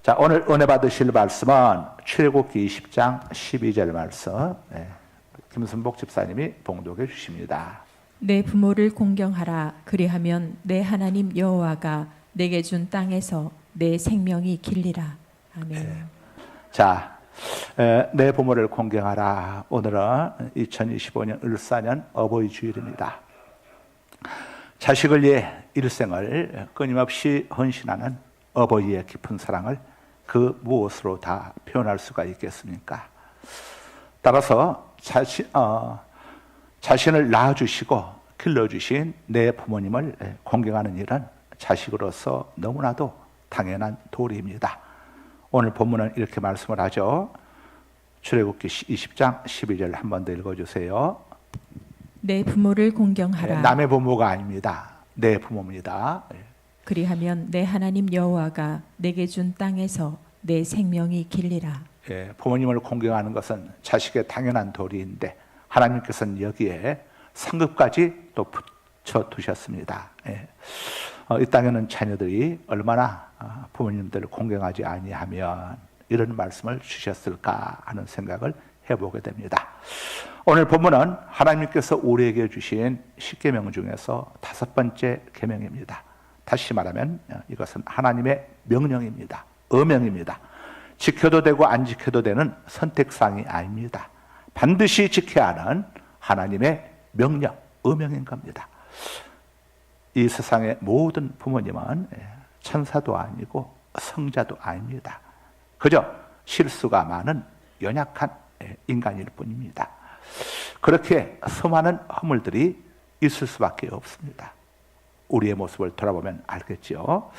자, 오늘 은혜 받으실 말씀은 출애굽기 20장 12절 말씀, 김순복 집사님이 봉독해 주십니다. 내 부모를 공경하라. 그리하면 내 하나님 여호와가 내게 준 땅에서 내 생명이 길리라. 아멘. 자, 내 부모를 공경하라. 오늘은 2025년 을사년 어버이 주일입니다. 자식을 위해 일생을 끊임없이 헌신하는 어버이의 깊은 사랑을 그 무엇으로 다 표현할 수가 있겠습니까? 따라서 자신을 낳아주시고 길러주신 내 부모님을 공경하는 일은 자식으로서 너무나도 당연한 도리입니다. 오늘 본문은 이렇게 말씀을 하죠. 출애굽기 20장 12절 한 번 더 읽어주세요. 내 부모를 공경하라. 남의 부모가 아닙니다. 내 부모입니다. 그리하면 내 하나님 여호와가 내게 준 땅에서 내 생명이 길리라. 부모님을 공경하는 것은 자식의 당연한 도리인데 하나님께서는 여기에 상급까지 또 붙여 두셨습니다. 이 땅에는 자녀들이 얼마나 부모님들을 공경하지 아니하면 이런 말씀을 주셨을까 하는 생각을 해보게 됩니다. 오늘 본문은 하나님께서 우리에게 주신 10계명 중에서 5번째 계명입니다. 다시 말하면 이것은 하나님의 명령입니다. 어명입니다. 지켜도 되고 안 지켜도 되는 선택사항이 아닙니다. 반드시 지켜야 하는 하나님의 명령, 어명인 겁니다. 이 세상의 모든 부모님은 천사도 아니고 성자도 아닙니다. 그저 실수가 많은 연약한 인간일 뿐입니다. 그렇게 수많은 허물들이 있을 수밖에 없습니다. 우리의 모습을 돌아보면 알겠죠.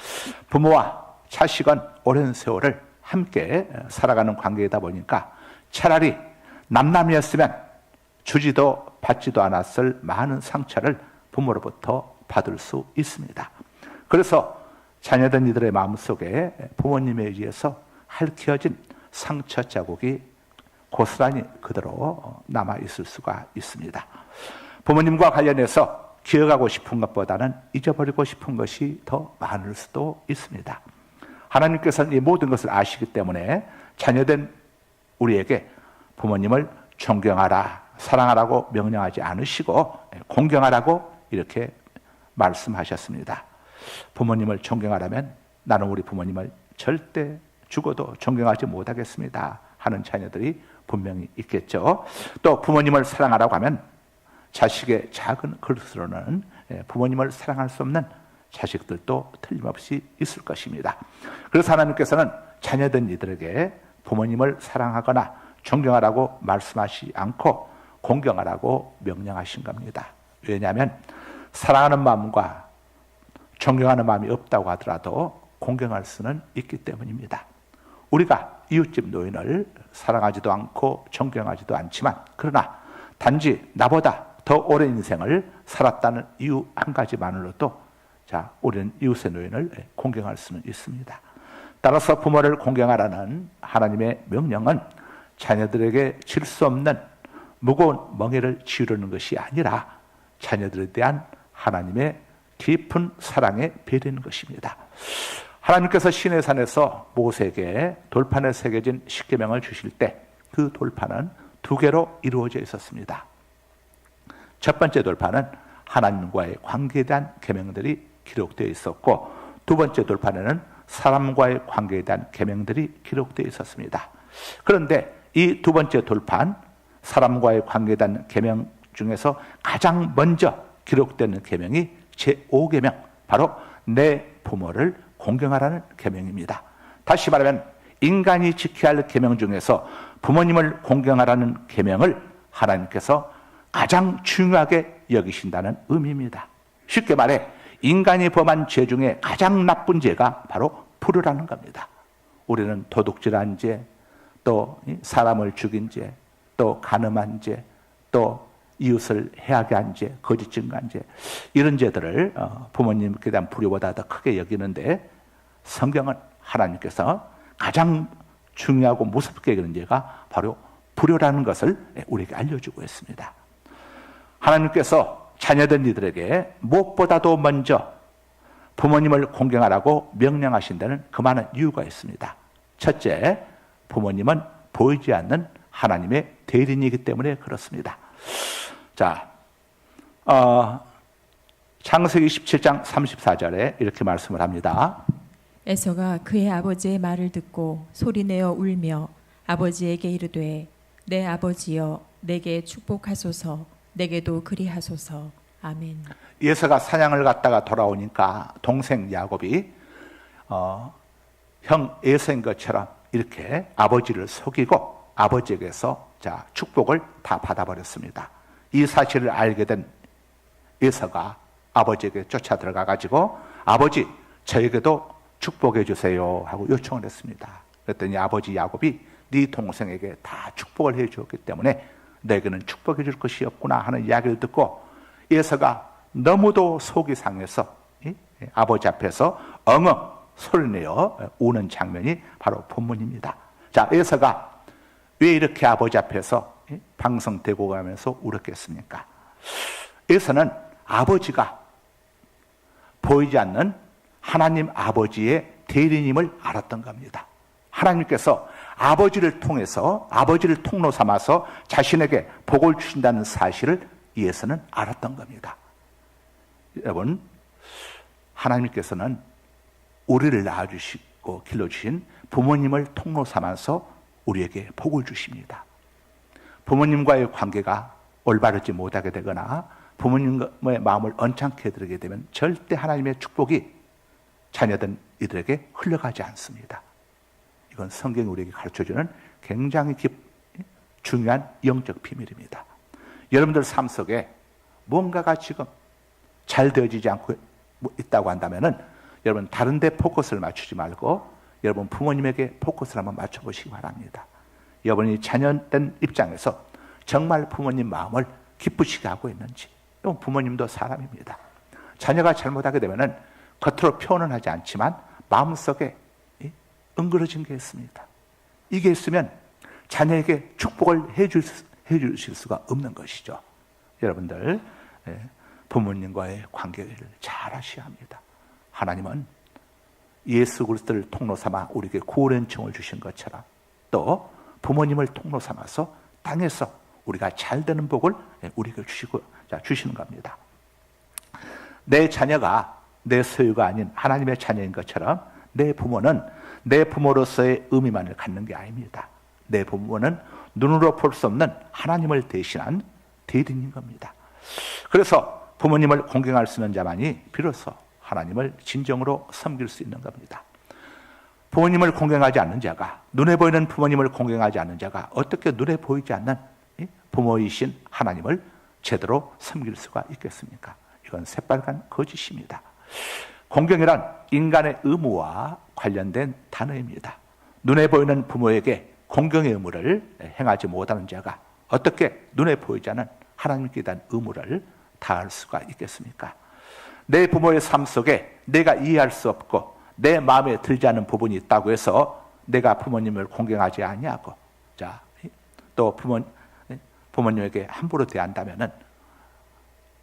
부모와 자식은 오랜 세월을 함께 살아가는 관계이다 보니까 차라리 남남이었으면 주지도 받지도 않았을 많은 상처를 부모로부터 받을 수 있습니다. 그래서 자녀된 이들의 마음속에 부모님에 의해서 핥혀진 상처 자국이 고스란히 그대로 남아있을 수가 있습니다. 부모님과 관련해서 기억하고 싶은 것보다는 잊어버리고 싶은 것이 더 많을 수도 있습니다. 하나님께서는 이 모든 것을 아시기 때문에 자녀된 우리에게 부모님을 존경하라, 사랑하라고 명령하지 않으시고 공경하라고 이렇게 말씀하셨습니다. 부모님을 존경하라면 나는 우리 부모님을 절대 죽어도 존경하지 못하겠습니다 하는 자녀들이 분명히 있겠죠. 또 부모님을 사랑하라고 하면 자식의 작은 그릇으로는 부모님을 사랑할 수 없는 자식들도 틀림없이 있을 것입니다. 그래서 하나님께서는 자녀된 이들에게 부모님을 사랑하거나 존경하라고 말씀하시지 않고 공경하라고 명령하신 겁니다. 왜냐하면 사랑하는 마음과 존경하는 마음이 없다고 하더라도 공경할 수는 있기 때문입니다. 우리가 이웃집 노인을 사랑하지도 않고 존경하지도 않지만 그러나 단지 나보다 더 오랜 인생을 살았다는 이유 한 가지만으로도 우리는 이웃의 노인을 공경할 수는 있습니다. 따라서 부모를 공경하라는 하나님의 명령은 자녀들에게 질 수 없는 무거운 멍에를 지우려는 것이 아니라 자녀들에 대한 하나님의 깊은 사랑에 배려하는 것입니다. 하나님께서 시내산에서 모세에게 돌판에 새겨진 10계명을 주실 때 그 돌판은 2개로 이루어져 있었습니다. 첫 번째 돌판은 하나님과의 관계에 대한 계명들이 기록되어 있었고 두 번째 돌판에는 사람과의 관계에 대한 계명들이 기록되어 있었습니다. 그런데 이 두 번째 돌판, 사람과의 관계에 대한 계명 중에서 가장 먼저 기록되는 계명이 제5계명, 바로 내 부모를 공경하라는 계명입니다. 다시 말하면 인간이 지켜야 할 계명 중에서 부모님을 공경하라는 계명을 하나님께서 가장 중요하게 여기신다는 의미입니다. 쉽게 말해 인간이 범한 죄 중에 가장 나쁜 죄가 바로 불효라는 겁니다. 우리는 도둑질한 죄, 또 사람을 죽인 죄, 또 간음한 죄, 또 이웃을 해하게 한 죄, 거짓 증거한 죄, 이런 죄들을 부모님께 대한 불효보다 더 크게 여기는데 성경은 하나님께서 가장 중요하고 무섭게 여기는 죄가 바로 불효라는 것을 우리에게 알려주고 있습니다. 하나님께서 자녀된 이들에게 무엇보다도 먼저 부모님을 공경하라고 명령하신 데는 그 많은 이유가 있습니다. 첫째, 부모님은 보이지 않는 하나님의 대리인이기 때문에 그렇습니다. 자, 창세기 17장 34절에 이렇게 말씀을 합니다. 에서가 그의 아버지의 말을 듣고 소리내어 울며 아버지에게 이르되 내 아버지여 내게 축복하소서 내게도 그리하소서. 아멘. 에서가 사냥을 갔다가 돌아오니까 동생 야곱이 형 에서인 것처럼 이렇게 아버지를 속이고 아버지에게서 축복을 다 받아버렸습니다. 이 사실을 알게 된 에서가 아버지에게 쫓아 들어가 가지고 아버지 저에게도 축복해 주세요 하고 요청을 했습니다. 그랬더니 아버지 야곱이 네 동생에게 다 축복을 해 주었기 때문에 너에게는 축복해 줄 것이 없구나 하는 이야기를 듣고 에서가 너무도 속이 상해서 아버지 앞에서 엉엉 소리내어 우는 장면이 바로 본문입니다. 자, 에서가 왜 이렇게 아버지 앞에서 방성되고 가면서 울었겠습니까? 에서는 아버지가 보이지 않는 하나님 아버지의 대리님을 알았던 겁니다. 하나님께서 아버지를 통해서 아버지를 통로 삼아서 자신에게 복을 주신다는 사실을 에서는 알았던 겁니다. 여러분, 하나님께서는 우리를 낳아주시고 길러주신 부모님을 통로 삼아서 우리에게 복을 주십니다. 부모님과의 관계가 올바르지 못하게 되거나 부모님의 마음을 언짢게 들게 되면 절대 하나님의 축복이 자녀된 이들에게 흘러가지 않습니다. 이건 성경이 우리에게 가르쳐주는 굉장히 중요한 영적 비밀입니다. 여러분들 삶 속에 뭔가가 지금 잘 되어지지 않고 있다고 한다면 여러분 다른 데 포커스를 맞추지 말고 여러분 부모님에게 포커스를 한번 맞춰보시기 바랍니다. 여러분이 자녀된 입장에서 정말 부모님 마음을 기쁘시게 하고 있는지. 여러분 부모님도 사람입니다. 자녀가 잘못하게 되면 겉으로 표현은 하지 않지만 마음속에 응그러진 게 있습니다. 이게 있으면 자녀에게 축복을 해주실 수가 없는 것이죠. 여러분들 부모님과의 관계를 잘 하셔야 합니다. 하나님은 예수 그리스도를 통로 삼아 우리에게 구원의 은총을 주신 것처럼 또 부모님을 통로 삼아서 땅에서 우리가 잘 되는 복을 우리에게 주시는 겁니다. 내 자녀가 내 소유가 아닌 하나님의 자녀인 것처럼 내 부모는 내 부모로서의 의미만을 갖는 게 아닙니다. 내 부모는 눈으로 볼 수 없는 하나님을 대신한 대리인인 겁니다. 그래서 부모님을 공경할 수 있는 자만이 비로소 하나님을 진정으로 섬길 수 있는 겁니다. 부모님을 공경하지 않는 자가, 눈에 보이는 부모님을 공경하지 않는 자가 어떻게 눈에 보이지 않는 부모이신 하나님을 제대로 섬길 수가 있겠습니까? 이건 새빨간 거짓입니다. 공경이란 인간의 의무와 관련된 단어입니다. 눈에 보이는 부모에게 공경의 의무를 행하지 못하는 자가 어떻게 눈에 보이지 않는 하나님께 대한 의무를 다할 수가 있겠습니까? 내 부모의 삶 속에 내가 이해할 수 없고 내 마음에 들지 않는 부분이 있다고 해서 내가 부모님을 공경하지 아니하고 또 부모님에게 함부로 대한다면은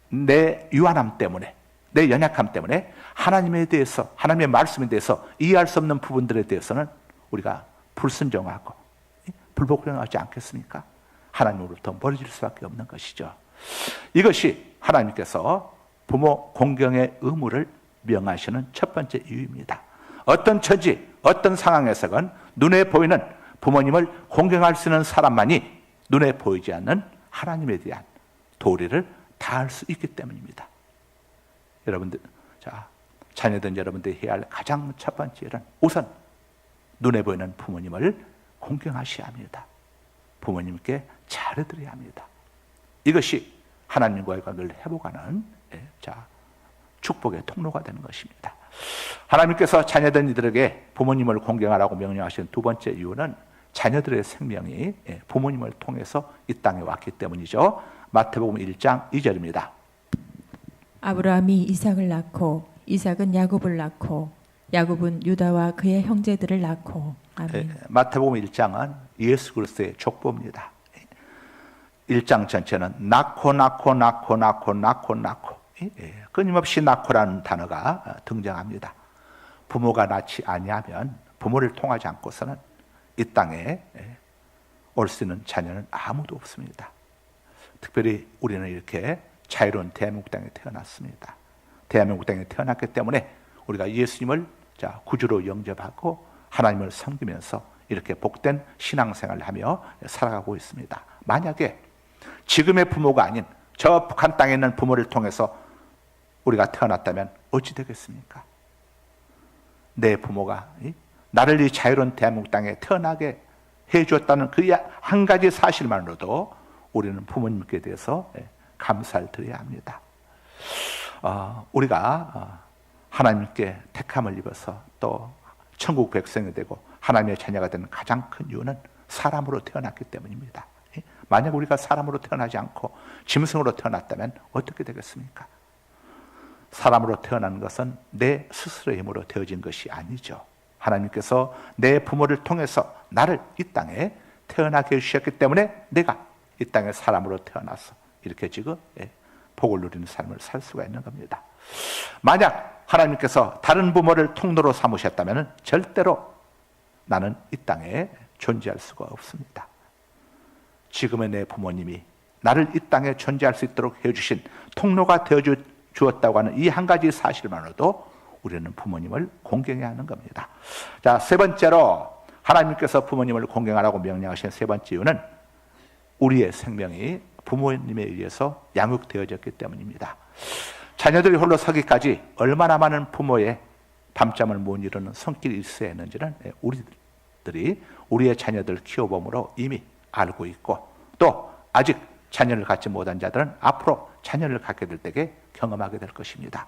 내 유한함 때문에 내 연약함 때문에 하나님에 대해서 하나님의 말씀에 대해서 이해할 수 없는 부분들에 대해서는 우리가 불순종하고 불복종하지 않겠습니까? 하나님으로부터 멀어질 수밖에 없는 것이죠. 이것이 하나님께서 부모 공경의 의무를 명하시는 첫 번째 이유입니다. 어떤 처지, 어떤 상황에서건 눈에 보이는 부모님을 공경할 수 있는 사람만이 눈에 보이지 않는 하나님에 대한 도리를 다할 수 있기 때문입니다. 여러분들, 자녀된 여러분들이 해야 할 가장 첫 번째 일은 우선 눈에 보이는 부모님을 공경하셔야 합니다. 부모님께 잘해드려야 합니다. 이것이 하나님과의 관계를 회복하는 축복의 통로가 되는 것입니다. 하나님께서 자녀된 이들에게 부모님을 공경하라고 명령하신 두 번째 이유는 자녀들의 생명이 부모님을 통해서 이 땅에 왔기 때문이죠. 마태복음 1장 2절입니다. 아브라함이 이삭을 낳고 이삭은 야곱을 낳고 야곱은 유다와 그의 형제들을 낳고. 아멘. 마태복음 1장은 예수 그리스도의 족보입니다. 1장 전체는 낳고 끊임없이 낳고라는 단어가 등장합니다. 부모가 낳지 아니하면 부모를 통하지 않고서는 이 땅에 올 수 있는 자녀는 아무도 없습니다. 특별히 우리는 이렇게 자유로운 대한민국 땅에 태어났습니다. 대한민국 땅에 태어났기 때문에 우리가 예수님을 구주로 영접하고 하나님을 섬기면서 이렇게 복된 신앙생활을 하며 살아가고 있습니다. 만약에 지금의 부모가 아닌 저 북한 땅에 있는 부모를 통해서 우리가 태어났다면 어찌 되겠습니까? 내 부모가 나를 이 자유로운 대한민국 땅에 태어나게 해주었다는 그 한 가지 사실만으로도 우리는 부모님께 대해서 감사를 드려야 합니다. 우리가 하나님께 택함을 입어서 또 천국 백성이 되고 하나님의 자녀가 되는 가장 큰 이유는 사람으로 태어났기 때문입니다. 만약 우리가 사람으로 태어나지 않고 짐승으로 태어났다면 어떻게 되겠습니까? 사람으로 태어난 것은 내 스스로의 힘으로 되어진 것이 아니죠. 하나님께서 내 부모를 통해서 나를 이 땅에 태어나게 해주셨기 때문에 내가 이 땅에 사람으로 태어나서 이렇게 지금 복을 누리는 삶을 살 수가 있는 겁니다. 만약 하나님께서 다른 부모를 통로로 삼으셨다면 절대로 나는 이 땅에 존재할 수가 없습니다. 지금의 내 부모님이 나를 이 땅에 존재할 수 있도록 해주신 통로가 되어주었다고 하는 이 한 가지 사실만으로도 우리는 부모님을 공경해야 하는 겁니다. 자, 세 번째로 하나님께서 부모님을 공경하라고 명령하신 세 번째 이유는 우리의 생명이 부모님에 의해서 양육되어졌기 때문입니다. 자녀들이 홀로 서기까지 얼마나 많은 부모의 밤잠을 못 이루는 손길이 있어야 했는지는 우리들이 우리의 자녀들 키워봄으로 이미 알고 있고, 또 아직 자녀를 갖지 못한 자들은 앞으로 자녀를 갖게 될 때에 경험하게 될 것입니다.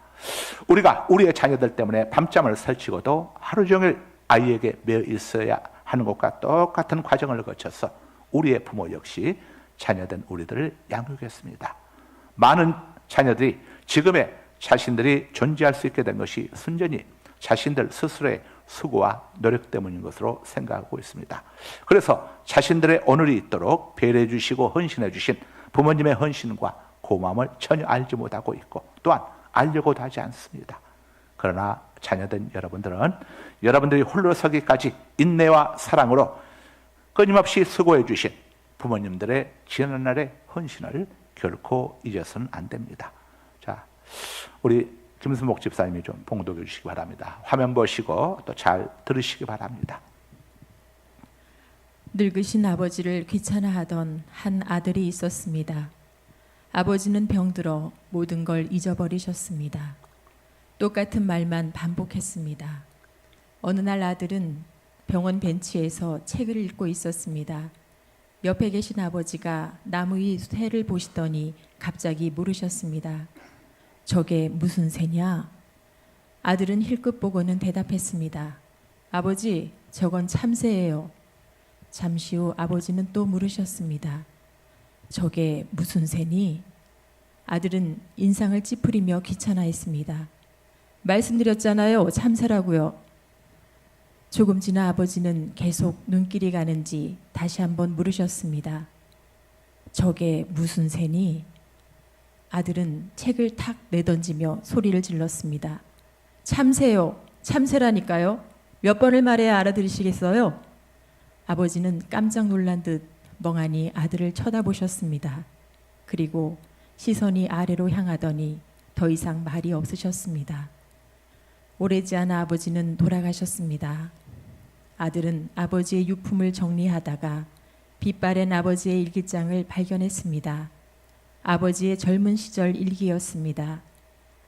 우리가 우리의 자녀들 때문에 밤잠을 설치고도 하루 종일 아이에게 매여 있어야 하는 것과 똑같은 과정을 거쳐서 우리의 부모 역시 자녀된 우리들을 양육했습니다. 많은 자녀들이 지금의 자신들이 존재할 수 있게 된 것이 순전히 자신들 스스로의 수고와 노력 때문인 것으로 생각하고 있습니다. 그래서 자신들의 오늘이 있도록 배려해 주시고 헌신해 주신 부모님의 헌신과 고마움을 전혀 알지 못하고 있고, 또한 알려고도 하지 않습니다. 그러나 자녀된 여러분들은 여러분들이 홀로 서기까지 인내와 사랑으로 끊임없이 수고해 주신 부모님들의 지난날의 헌신을 결코 잊어서는 안 됩니다. 자, 우리 김순복 집사님이 좀 봉독해 주시기 바랍니다. 화면 보시고 또 잘 들으시기 바랍니다. 늙으신 아버지를 귀찮아하던 한 아들이 있었습니다. 아버지는 병들어 모든 걸 잊어버리셨습니다. 똑같은 말만 반복했습니다. 어느 날 아들은 병원 벤치에서 책을 읽고 있었습니다. 옆에 계신 아버지가 나무 위 새를 보시더니 갑자기 물으셨습니다. 저게 무슨 새냐? 아들은 힐끗 보고는 대답했습니다. 아버지, 저건 참새예요. 잠시 후 아버지는 또 물으셨습니다. 저게 무슨 새니? 아들은 인상을 찌푸리며 귀찮아했습니다. 말씀드렸잖아요. 참새라고요. 조금 지나 아버지는 계속 눈길이 가는지 다시 한번 물으셨습니다. 저게 무슨 새니? 아들은 책을 탁 내던지며 소리를 질렀습니다. 참새요. 참새라니까요. 몇 번을 말해야 알아들으시겠어요? 아버지는 깜짝 놀란 듯 멍하니 아들을 쳐다보셨습니다. 그리고 시선이 아래로 향하더니 더 이상 말이 없으셨습니다. 오래지 않아 아버지는 돌아가셨습니다. 아들은 아버지의 유품을 정리하다가 빛바랜 아버지의 일기장을 발견했습니다. 아버지의 젊은 시절 일기였습니다.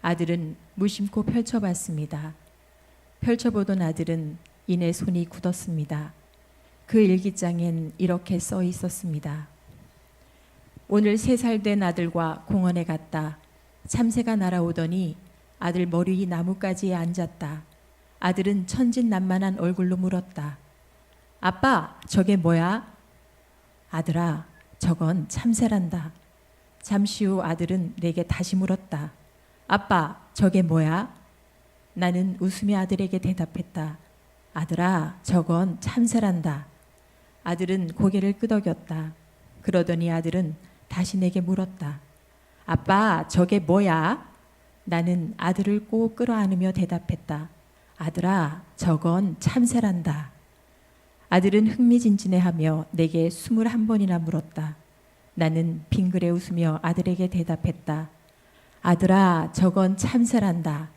아들은 무심코 펼쳐봤습니다. 펼쳐보던 아들은 이내 손이 굳었습니다. 그 일기장엔 이렇게 써 있었습니다. 오늘 3살 된 아들과 공원에 갔다. 참새가 날아오더니 아들 머리 위 나뭇가지에 앉았다. 아들은 천진난만한 얼굴로 물었다. 아빠, 저게 뭐야? 아들아, 저건 참새란다. 잠시 후 아들은 내게 다시 물었다. 아빠, 저게 뭐야? 나는 웃으며 아들에게 대답했다. 아들아, 저건 참새란다. 아들은 고개를 끄덕였다. 그러더니 아들은 다시 내게 물었다. 아빠, 저게 뭐야? 나는 아들을 꼭 끌어안으며 대답했다. 아들아, 저건 참새란다. 아들은 흥미진진해하며 내게 21번이나 물었다. 나는 빙그레 웃으며 아들에게 대답했다. 아들아, 저건 참새란다.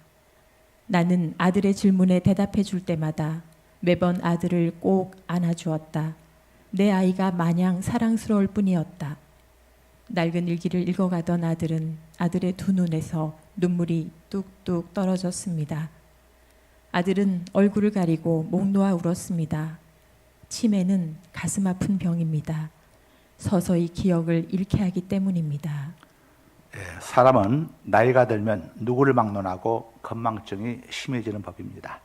나는 아들의 질문에 대답해 줄 때마다 매번 아들을 꼭 안아주었다. 내 아이가 마냥 사랑스러울 뿐이었다. 낡은 일기를 읽어가던 아들은 아들의 두 눈에서 눈물이 뚝뚝 떨어졌습니다. 아들은 얼굴을 가리고 목 놓아 울었습니다. 치매는 가슴 아픈 병입니다. 서서히 기억을 잃게 하기 때문입니다. 사람은 나이가 들면 누구를 막론하고 건망증이 심해지는 법입니다.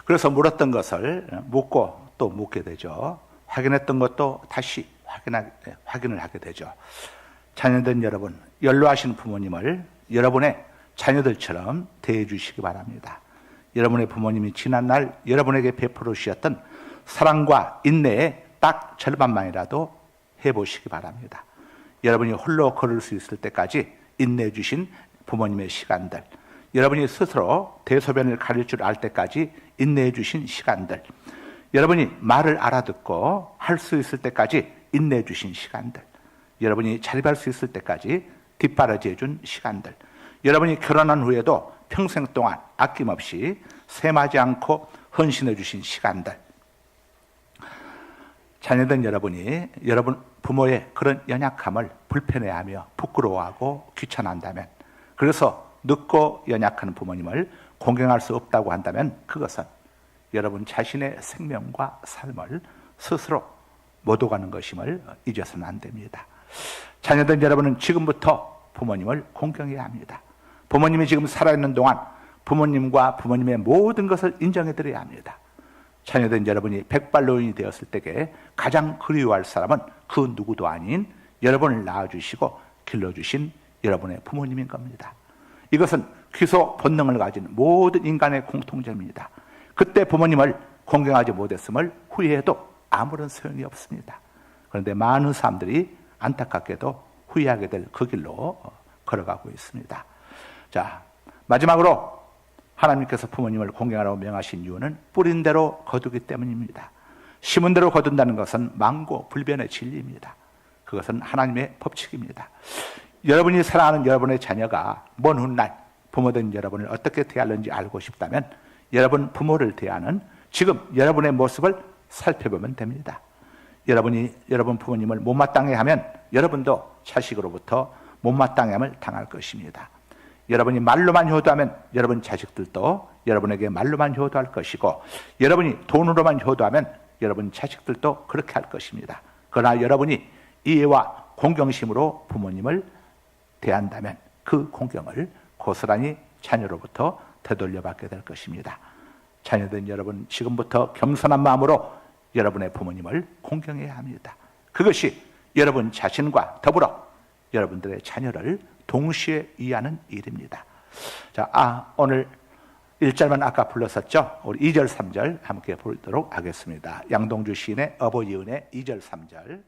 그래서 물었던 것을 묻고 또 묻게 되죠. 확인했던 것도 다시 확인을 하게 되죠. 자녀된 여러분, 연로하신 부모님을 여러분의 자녀들처럼 대해 주시기 바랍니다. 여러분의 부모님이 지난날 여러분에게 베풀어 주셨던 사랑과 인내의 딱 절반만이라도 해보시기 바랍니다. 여러분이 홀로 걸을 수 있을 때까지 인내해 주신 부모님의 시간들, 여러분이 스스로 대소변을 가릴 줄 알 때까지 인내해 주신 시간들, 여러분이 말을 알아듣고 할 수 있을 때까지 인내해 주신 시간들, 여러분이 자립할 수 있을 때까지 뒷바라지 해준 시간들, 여러분이 결혼한 후에도 평생 동안 아낌없이 셈하지 않고 헌신해 주신 시간들, 자녀된 여러분이 여러분 부모의 그런 연약함을 불편해하며 부끄러워하고 귀찮아한다면, 그래서 늙고 연약한 부모님을 공경할 수 없다고 한다면, 그것은 여러분 자신의 생명과 삶을 스스로 못 오가는 것임을 잊어서는 안 됩니다. 자녀된 여러분은 지금부터 부모님을 공경해야 합니다. 부모님이 지금 살아있는 동안 부모님과 부모님의 모든 것을 인정해 드려야 합니다. 자녀된 여러분이 백발노인이 되었을 때에 가장 그리워할 사람은 그 누구도 아닌 여러분을 낳아주시고 길러주신 여러분의 부모님인 겁니다. 이것은 귀소 본능을 가진 모든 인간의 공통점입니다. 그때 부모님을 공경하지 못했음을 후회해도 아무런 소용이 없습니다. 그런데 많은 사람들이 안타깝게도 후회하게 될 그 길로 걸어가고 있습니다. 자, 마지막으로 하나님께서 부모님을 공경하라고 명하신 이유는 뿌린 대로 거두기 때문입니다. 심은 대로 거둔다는 것은 만고불변의 진리입니다. 그것은 하나님의 법칙입니다. 여러분이 사랑하는 여러분의 자녀가 먼 훗날 부모된 여러분을 어떻게 대하는지 알고 싶다면 여러분 부모를 대하는 지금 여러분의 모습을 살펴보면 됩니다. 여러분이 여러분 부모님을 못마땅해 하면 여러분도 자식으로부터 못마땅함을 당할 것입니다. 여러분이 말로만 효도하면 여러분 자식들도 여러분에게 말로만 효도할 것이고, 여러분이 돈으로만 효도하면 여러분 자식들도 그렇게 할 것입니다. 그러나 여러분이 이해와 공경심으로 부모님을 대한다면 그 공경을 고스란히 자녀로부터 되돌려받게 될 것입니다. 자녀된 여러분, 지금부터 겸손한 마음으로 여러분의 부모님을 공경해야 합니다. 그것이 여러분 자신과 더불어 여러분들의 자녀를 동시에 이해하는 일입니다. 자, 오늘 1절만 아까 불렀었죠? 우리 2절, 3절 함께 보도록 하겠습니다. 양동주 시인의 어버이 은혜 2절, 3절.